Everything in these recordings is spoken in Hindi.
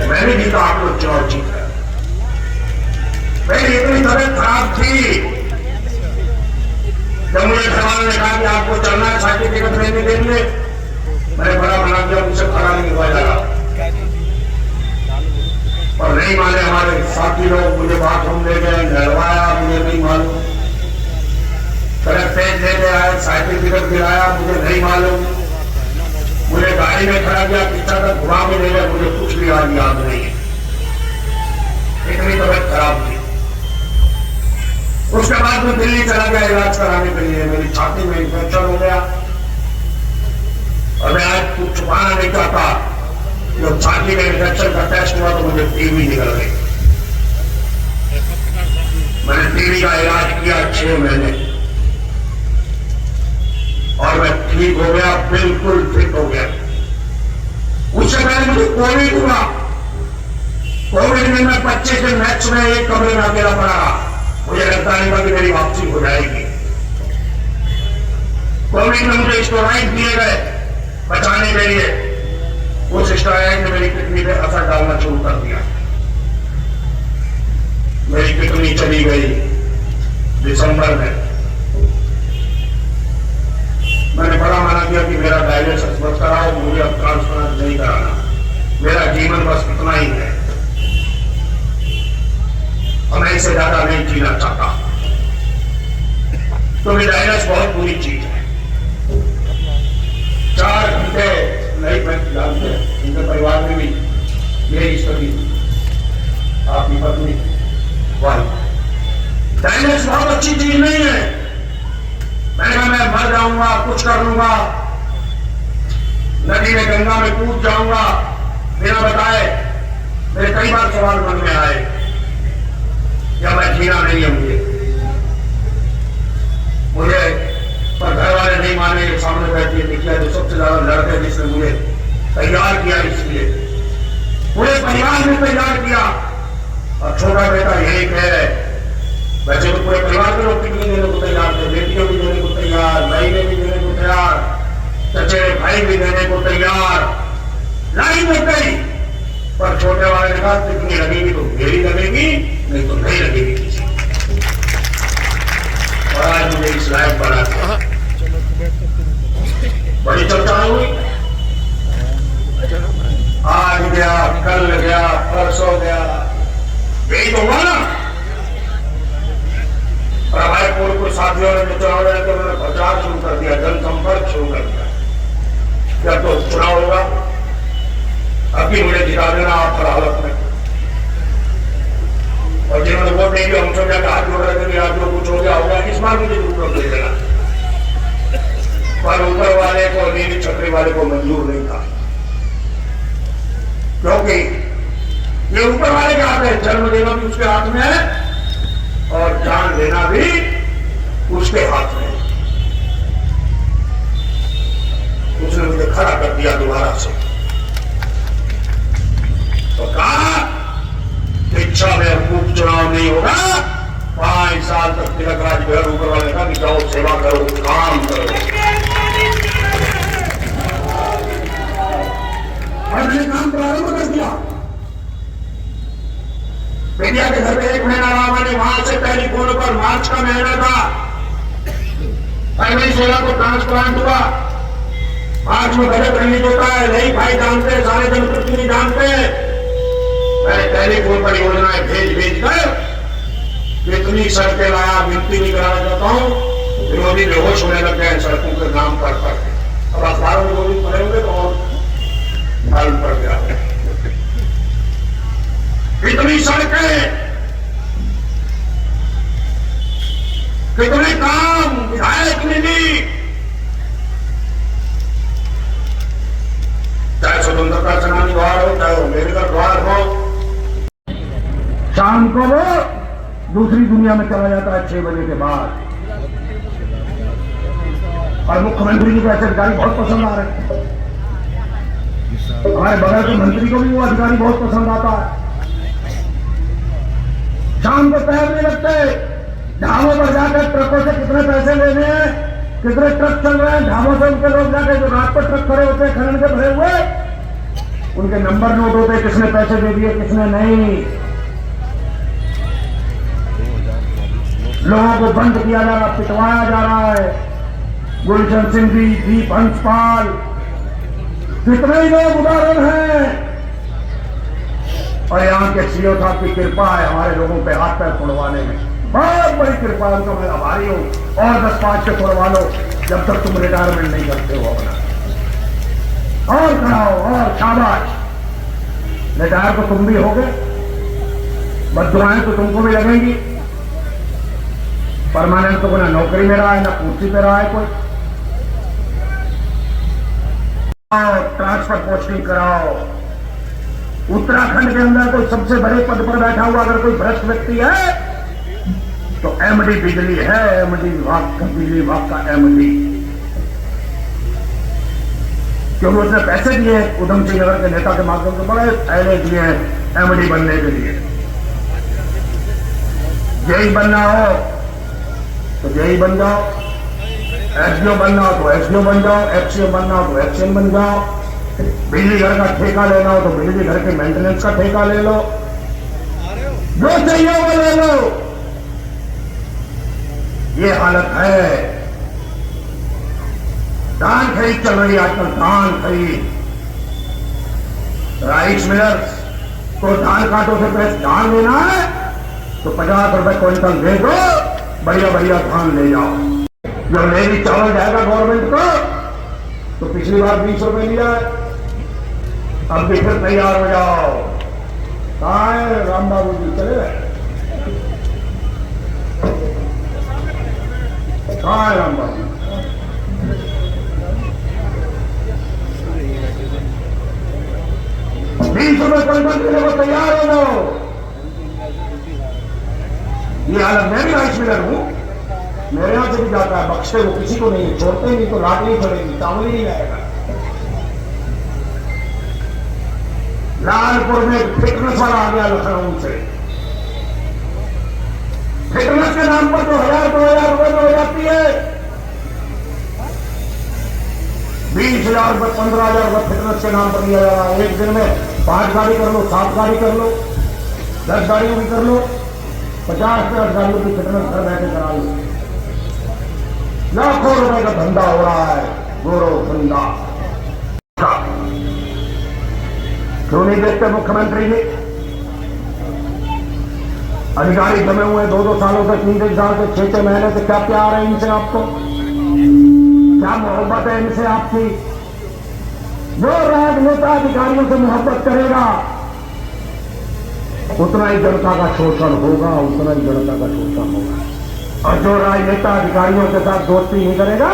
मैंने जीता, आप लोग चुनाव जीत गए। मेरी इतनी तबियत खराब थी, जब मुझे घर वालों ने कहा कि आपको चलना है सर्टिफिकेट लेने के लिए, मैंने बड़ा मना किया, मुझसे खड़ा नहीं हुआ जा रहा। और नहीं माने हमारे साथी लोग, मुझे बाथरूम ले गए, नहलवाया, मुझे नहीं मालूम। कलेक्ट्रेट ले गए आए, सर्टिफिकेट दिलाया, मुझे नहीं मालूम। मुझे गाड़ी में खड़ा किया, पीछा तक घुमा के ले गए, मुझे कुछ भी आज याद नहीं है। इतनी तबियत खराब थी। उसके बाद मैं दिल्ली चला गया इलाज कराने के लिए। मेरी छाती में इंफेक्शन हो गया और मैं आज कुछ छुपाना नहीं चाहता। जब छाती में इंफेक्शन का टेस्ट हुआ तो मुझे टीबी निकल गई। मैंने टीबी का इलाज किया 6 महीने और मैं ठीक हो गया, बिल्कुल फिट हो गया। उससे पहले मुझे कोविड हुआ। कोविड में मैं 25 दिन मैच में एक कमरे में अकेला पड़ा रहा। मुझे लगता नहीं था कि मेरी वापसी हो जाएगी। कोविड में मुझे स्टेरॉइड दिए गए बचाने के लिए। उस स्टेरॉइड ने मेरी किडनी पे असर डालना शुरू कर दिया। मेरी किडनी चली गई दिसंबर में। मैंने बड़ा मना किया कि मेरा डायलिसिस मत कराओ, मुझे अब ट्रांसप्लांट नहीं कराना, मेरा जीवन बस इतना ही है और मैं इससे ज्यादा नहीं जीना चाहता। क्योंकि डायलिसिस बहुत बुरी चीज है। 4 घंटे नहीं बैठ जानते, उनके परिवार में भी यही स्थिति, आपकी पत्नी डायलिसिस बहुत अच्छी चीज नहीं है। मैंने कहा मैं मर जाऊंगा, कुछ कर लूंगा, नदी में गंगा में कूद जाऊंगा बिना बताए। मेरे कई बार सवाल मन में आए, या मैं जीना नहीं है मुझे पर घर वाले नहीं माने। सामने बैठी निकिया जो सबसे ज्यादा लड़के, जिसने मुझे तैयार किया, इसलिए पूरे परिवार ने तैयार किया। और छोटा बेटा यही कह रहे, वैसे तो पूरे परिवार के लोग किडनी देने को तैयार थे, बेटियों भी देने को तैयार, बहनें भी देने को तैयार, चचेरे भाई भी देने को तैयार, लाइन में गई। पर छोटे वाले ने कहा किडनी लगेगी तो मेरी लगेगी, नहीं तो नहीं लगेगी किसी। और आज मुझे इस लायक बना था। बड़ी चर्चा हुई, आज गया, कल गया, परसों गया, यही तो हुआ ना। और हमारे पूर्व साथियों ने चुनाव लड़े तो उन्होंने प्रचार शुरू कर दिया, जनसंपर्क शुरू कर दिया। जब तो चुनाव होगा, अभी मुझे जिता देना आप हर हालत में। और जिन्होंने वोट नहीं दिया, हम सब जाकर हाथ जोड़ रहे थे, आज जो कुछ हो गया, इस बार मुझे जरूर दे देना। पर ऊपर वाले को, नीली छतरी वाले को मंजूर नहीं था, क्योंकि ये ऊपर वाले के हाथ है। जन्म देना भी उसके हाथ में है और जान देना भी उसके हाथ में। उसने मुझे खड़ा कर दिया दोबारा से, तो कहा इच्छा में उपचुनाव नहीं होगा। 5 साल तक तिलक राज घर ऊपर वाले का कि जाओ सेवा करो, काम करो। हमने काम प्रारंभ कर दिया। बेटिया के घर पे 1 महीना रहा मैंने, वहां से टेलीफोन पर मार्च का महीना था, फरवरी 16 को ट्रांसप्लांट हुआ। मार्च में बजट रिलीज होता है, नहीं भाई जानते, सारे जनप्रतिनिधि जानते। मैं टेलीफोन पर योजनाएं भेज कर इतनी सड़कें लाया, विनती नहीं कराना चाहता हूं। विरोधी बेहोश होने लग गए सड़कों के नाम पर। अब अखबारों में 2 दिन पढ़ेंगे तो और मालूम पड़ गया। कितनी सड़कें, कितने काम विधायक ने दी। चाहे स्वतंत्रता सेनानी द्वार हो, चाहे अम्बेडकर द्वार हो, शाम को वो दूसरी दुनिया में चला जाता है 6 बजे के बाद। और मुख्यमंत्री जी को ऐसे अधिकारी बहुत पसंद आ रहे हैं। हमारे बगल के मंत्री को भी वो अधिकारी बहुत पसंद आता है। शाम को तैरने लगते, ढाबों पर जाकर ट्रकों से कितने पैसे लेने हैं, कितने ट्रक चल रहे हैं, ढाबों से उनके लोग जाकर जो रात को ट्रक खड़े होते हैं खनन के भरे हुए, उनके नंबर नोट होते, किसने पैसे दे दिए किसने नहीं। लोगों को बंद किया जा रहा, पिटवाया जा रहा है। गुलशन सिंह जी, दीप हंसपाल, कितने ही लोग उदाहरण हैं। और यहाँ के सीओ साहब की कृपा है हमारे लोगों पे हाथ पैर तोड़वाने में, बहुत बड़ी कृपा, उनका मैं आभारी हूँ। और 10-5 के तोड़वा लो जब तक तुम रिटायरमेंट नहीं करते हो अपना, और कराओ और शाबाश। रिटायर तो तुम भी हो गए, बद्दुआएं तो तुमको भी लगेंगी। परमानेंट तो ना नौकरी में रहा है ना कुर्सी पे रहा है कोई। ट्रांसफर पोस्टिंग कराओ। उत्तराखंड के अंदर कोई सबसे बड़े पद पर बैठा हुआ अगर कोई भ्रष्ट व्यक्ति है तो एमडी बिजली है, एमडी विभाग का, बिजली विभाग का एमडी। क्योंकि उसने पैसे दिए उधम सिंह नगर के नेता के माध्यम से, बड़े पहले दिए हैं एमडी बनने के लिए। जेई बनना हो तो जेई बन जाओ, एसडीओ बनना हो तो एसडीओ बन जाओ, एफसीएम बनना हो तो एफसीएम बन जाओ, बिजली घर का ठेका लेना हो तो बिजली घर के मेंटेनेंस का ठेका ले लो, जो चाहिए वो ले लो। ये हालत है। धान खरीद चल रही है आजकल, धान खरीद। राइस मिलर्स को धान काटो से पहले धान लेना है तो 50 रुपए क्विंटल दे दो, बढ़िया बढ़िया धान ले जाओ। जब लेगी चावल जाएगा गवर्नमेंट को तो पिछली बार 20 रुपए लिया है, अब भी फिर तैयार हो जाओ। कहाँ है राम बाबू जी, चले गए? कहाँ है राम बाबू? क्विंटल देने को तैयार हो जाओ। ये हालत, मैं भी राइस मिलर हूं, मेरे यहां से भी जाता है, बख्शते वो किसी को नहीं, छोड़ते नहीं तो लाट नहीं पड़ेगी, चावल ही नहीं आएगा। लालपुर में फिटनेस वाला आ गया लखनऊ से, फिटनेस के नाम पर तो 1000-2000 रुपए में हो जाती है। 20,000 रुपए 15,000 रुपए फिटनेस के नाम पर दिया जा रहा है। एक दिन में 5 गाड़ी कर लो, 7 गाड़ी कर लो, 10 गाड़ियों भी कर लो, 50 गाड़ियों की फिटनेस घर बैठे करा लो। लाखों रुपए का धंधा हो रहा है, गौरव धंधा। क्यों नहीं देखते मुख्यमंत्री जी? अधिकारी जमे हुए 2-2 सालों से, 3-3 साल से, 6-6 महीने से, क्या प्यार है इनसे आपको, क्या मोहब्बत है इनसे आपकी? जो राजनेता अधिकारियों से मोहब्बत करेगा उतना ही जनता का शोषण होगा, उतना ही जनता का शोषण होगा। और जो राजनेता अधिकारियों के साथ दोस्ती नहीं करेगा,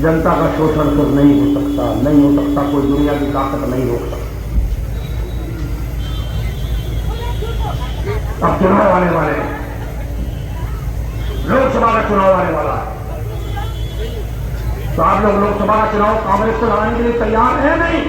जनता का शोषण तो नहीं हो सकता, नहीं हो सकता। कोई दुनिया की ताकत नहीं रोक सकती। अब चुनाव आने वाले हैं, लोकसभा का चुनाव आने वाला है, तो आप लोग लोकसभा का चुनाव कांग्रेस को लड़ाने के लिए तैयार है नहीं?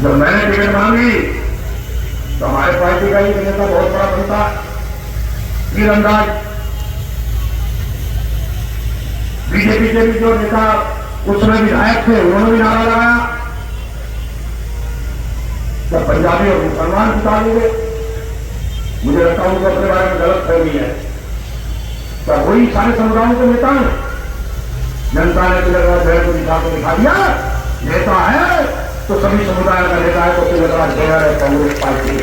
जब मैंने टिकट मांगी तो हमारे पार्टी का ही नेता बहुत बड़ा बनता तीरंदाज, बीजेपी के भी जो नेता उसमें विधायक थे उन्होंने भी नारा लगाया, जब पंजाबी और मुसलमान जिता लेंगे। मुझे लगता है उनको अपने बारे में गलत फहमी है। क्या वही सारे समुदायों के नेता हैं? जनता ने तिलकराज जय को दिखा दिया, नेता है तो सभी समुदाय का नेता है, तो तिलकराज जय है कांग्रेस पार्टी।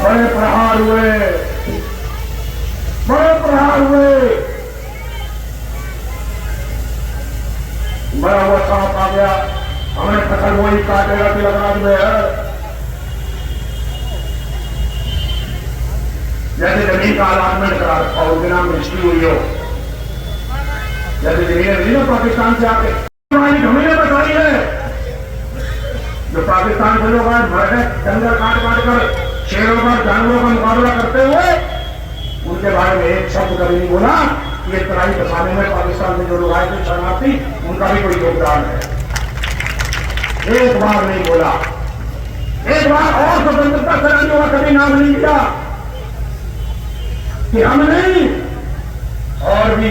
बड़े प्रहार हुए, बड़े प्रहार हुए, बड़ा हुआ सांप आ गया, हमने फसल वही काटेगा तिलकराज में है। जैसे जमीन का अलाटमेंट करा रखा हो, उसके नाम रजिस्ट्री हुई हो, जैसे जमीन मिली ना पाकिस्तान से आके, हमारी जमीनें बताई है। जो पाकिस्तान से लोग आज भर जंगल काट काट कर शेरों पर जानवरों का मुकाबला करते हुए, उनके बारे में एक शब्द कभी नहीं बोला। ये तराई बसाने में पाकिस्तान में जो लोग आए थे शरणार्थी, उनका भी कोई योगदान है, एक बार नहीं बोला। एक बार और स्वतंत्रता सेनानियों का कभी नाम नहीं लिया कि हम नहीं, और भी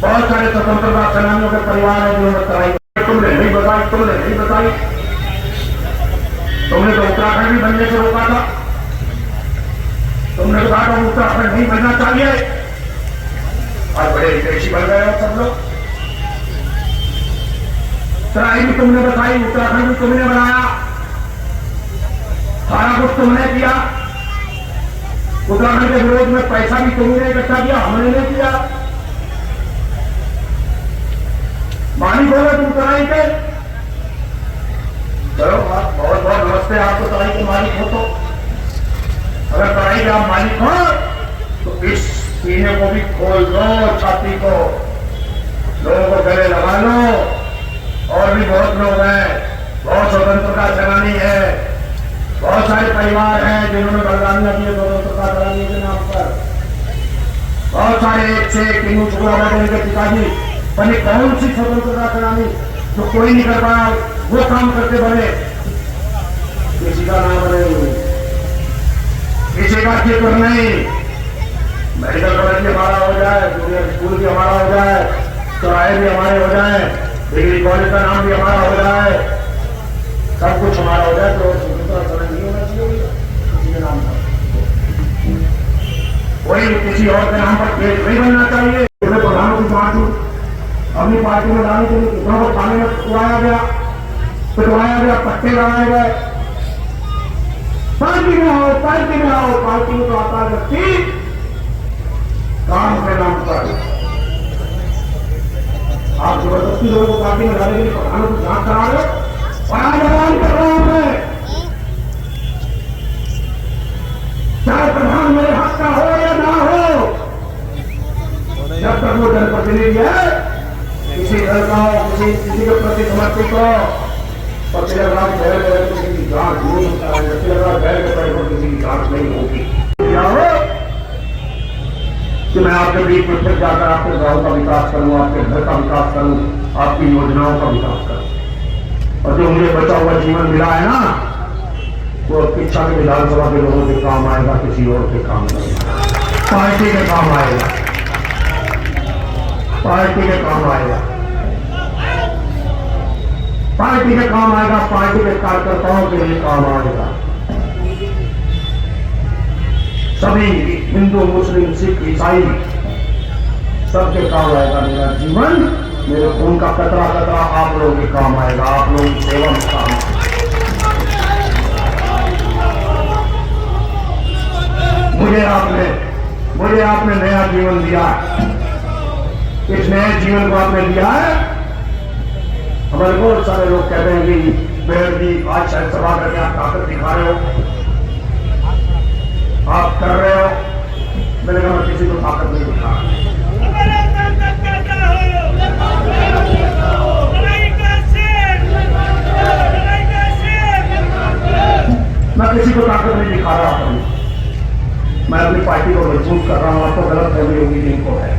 बहुत सारे स्वतंत्रता सेनानियों के परिवार हैं जिन्होंने तराई तुमने नहीं बताई, तुमने नहीं बताई। तुमने तो उत्तराखंड भी बनने से रोका था। तुमने तो कहा था उत्तराखंड नहीं बनना चाहिए। आज बड़े हितैषी बन गए हो सब लोग। तराई भी तुमने बताई, उत्तराखंड भी तुमने बनाया, सारा कुछ तुमने किया। उत्तराखंड के विरोध में पैसा भी तुमने इकट्ठा किया, हमने नहीं किया। मालिक हो गए तुम तराई के। चलो बहुत बहुत नमस्ते, आप तो तराई के मालिक हो। तो अगर तराई के आप मालिक हो तो इस सीने को भी खोल दो, छाती को, लोगों को गले लगा लो। और भी बहुत लोग हैं, बहुत स्वतंत्रता सेनानी है, बहुत सारे परिवार हैं जिन्होंने बलिदानियां दी स्वतंत्रता सेनानी के नाम पर। बहुत सारे एक से एक किन्नू शुक्ला बैठे के पिताजी बने कौन सी स्वतंत्रता सेनानी जो कोई नहीं कर पाया वो काम करते बने। किसी का नाम बने, किसी का जिक्र नहीं। मेडिकल कॉलेज भी हमारा हो जाए, जूनियर स्कूल भी हमारा हो जाए, चौराहे भी हमारे हो जाए, डिग्री कॉलेज का नाम भी हमारा हो जाए, सब कुछ हमारा हो जाए तो स्वतंत्रता सेनानी नहीं होना चाहिए किसी के नाम पर। कोई किसी और के नाम पर केस नहीं बनना चाहिए। प्रधानमंत्री पार्टी अपनी पार्टी में डालने के लिए किसानों को थाने में पिटवाया गया, पट्टे लगाए गए। पार्टी में आओ, पार्टी में आओ, पार्टी में तो आता व्यक्ति काम के नाम पर। आप जबरदस्ती लोगों को पार्टी में डालने के लिए प्रधानों को जांच करा रहे हो। और आज ऐलान कर रहा हूं मैं, चाहे प्रधान मेरे हक का हो या ना हो, जब तक वो जनप्रतिनिधि है, किसी दल का हो, किसी के प्रति समर्पित हो, और तिलकराज बैल के किसी की जांच नहीं होता है, तिलकराज बैल के पैर पर किसी की जांच नहीं होगी। क्या हो कि मैं आपके बीच में फिर जाकर आपके गांव का विकास करूं, आपके घर का विकास करूं, आपकी योजनाओं का विकास करूं। और जो मुझे बचा हुआ जीवन मिला है ना, वो इच्छा के विधानसभा के लोगों के काम आएगा, किसी और के काम नहीं, पार्टी के काम आएगा, पार्टी के काम आएगा, पार्टी के काम आएगा, पार्टी के कार्यकर्ताओं के लिए काम आएगा। सभी हिंदू, मुस्लिम, सिख, ईसाई सबके काम आएगा मेरा जीवन। मेरे खून का कतरा कतरा आप लोगों के काम आएगा, आप लोगों की सेवा में काम आएगा। मुझे आपने नया जीवन दिया। इस नए जीवन को आपने दिया है। हमारे बहुत सारे लोग कहते हैं कि बेहद जी आज शायद सभा करके आप ताकत दिखा रहे हो, आप कर रहे हो। मैंने कहा मैं किसी को ताकत नहीं दिखा रहा, मैं किसी को ताकत नहीं दिखा रहा हूं। मैं अपनी पार्टी को मजबूत कर रहा हूं। आपको गलत फहमी होगी जिनको है।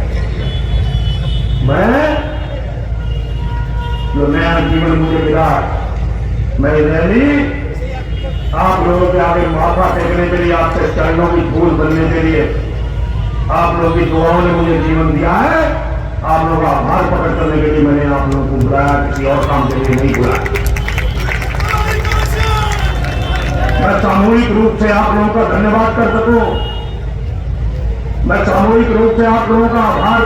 मैं जो नया जीवन मुझे मिला, मेरी रैली आप लोगों के आगे माथा टेकने के लिए, आपसे चरणों की धूल बनने के लिए, आप लोगों की दुआओं ने मुझे जीवन दिया है। आप लोगों का आभार प्रकट करने के लिए मैंने आप लोगों को बुलाया, किसी और काम के लिए नहीं बुलाया। मैं सामूहिक रूप से आप लोगों का धन्यवाद कर सकूं, मैं सामूहिक रूप से आप लोगों का आभार